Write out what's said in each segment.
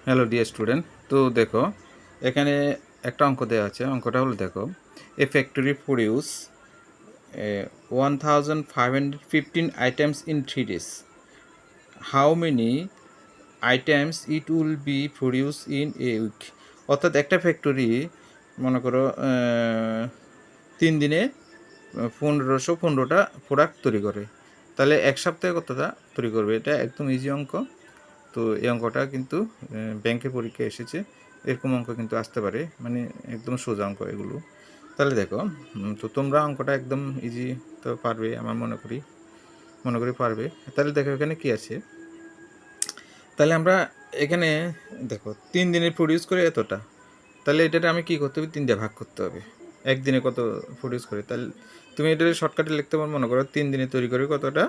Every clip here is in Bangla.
হ্যালো ডিয়ার স্টুডেন্ট, তো দেখো এখানে একটা অঙ্ক দেওয়া আছে। অঙ্কটা হলো দেখো, a factory produce 1515 items in 3 days, how many items it will be produce in a week. অর্থাৎ একটা ফ্যাক্টরি মনে করো 3 দিনে 1515টা প্রোডাক্ট তৈরি করে, তাহলে এক সপ্তাহে কতটা তৈরি করবে? এটা একদম ইজি অঙ্ক। তো এই অঙ্কটা কিন্তু ব্যাংকের পরীক্ষায় এসেছে, এরকম অঙ্ক কিন্তু আসতে পারে, মানে একদম সোজা অঙ্ক এগুলো। তাহলে দেখো, তো তোমরা অঙ্কটা একদম ইজি তো পারবে, আমার মনে করি পারবে। তাহলে দেখো এখানে কি আছে। তাহলে আমরা এখানে দেখো 3 দিনে প্রডিউস করে এতটা, তাহলে এটাতে আমি কী করতে হবে? 3 দিয়ে ভাগ করতে হবে। একদিনে কত প্রডিউস করে, তাহলে তুমি এটা শর্টকাটে লিখতে পারো। মনে করো 3 দিনে তৈরি করে কতটা,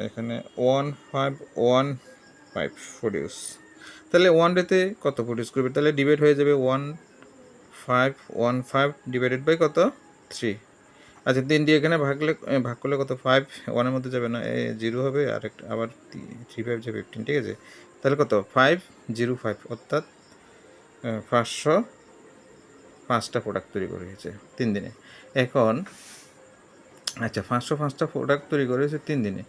এখানে 1515 প্রডিউস। তাহলে 1 ডেতে কত প্রডিউস করবে? তাহলে ডিভাইড হয়ে যাবে 1515 ডিভাইডেড বাই কত, 3। আচ্ছা 3 দিয়ে এখানে ভাগ করলে কত? 5 1-এর মধ্যে যাবে না, 0 হবে, আর একটা আবার 3 5 যাবে 15, ঠিক আছে। তাহলে কত? 505, অর্থাৎ 505টা প্রোডাক্ট তৈরি করেছে 3 দিনে। এখন আচ্ছা 505টা প্রোডাক্ট তৈরি করেছে 3 দিনে।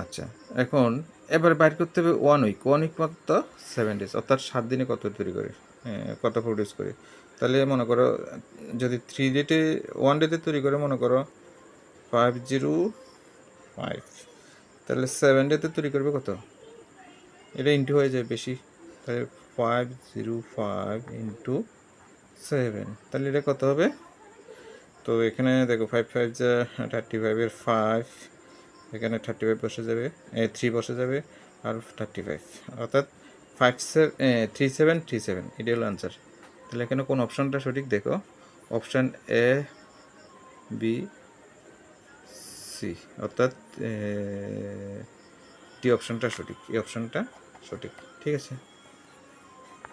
আচ্ছা এখন এবার বাইর করতে হবে 1 উইক। 1 উইক কত? 7 days, অর্থাৎ 7 দিনে কত তৈরি করে, কত প্রডিউস করে। তাহলে মনে করো যদি 3 ডেতে 1 ডেতে তৈরি করে, মনে করো 505, তাহলে 7 ডেতে তৈরি করবে কত? এটা ইন্টু হয়ে যায় বেশি, তাহলে 505 ইন্টু 7, তাহলে এটা কত হবে? তো এখানে দেখো 5 5 35-এর 5, এখানে 35 বসে যাবে, 3 বসে যাবে, আর 35, অর্থাৎ 3737, এটা হলো আনসার। তাহলে এখানে কোন অপশানটা সঠিক? দেখো অপশান এ বি সি, অর্থাৎ টি অপশানটা সঠিক, এই অপশানটা সঠিক, ঠিক আছে।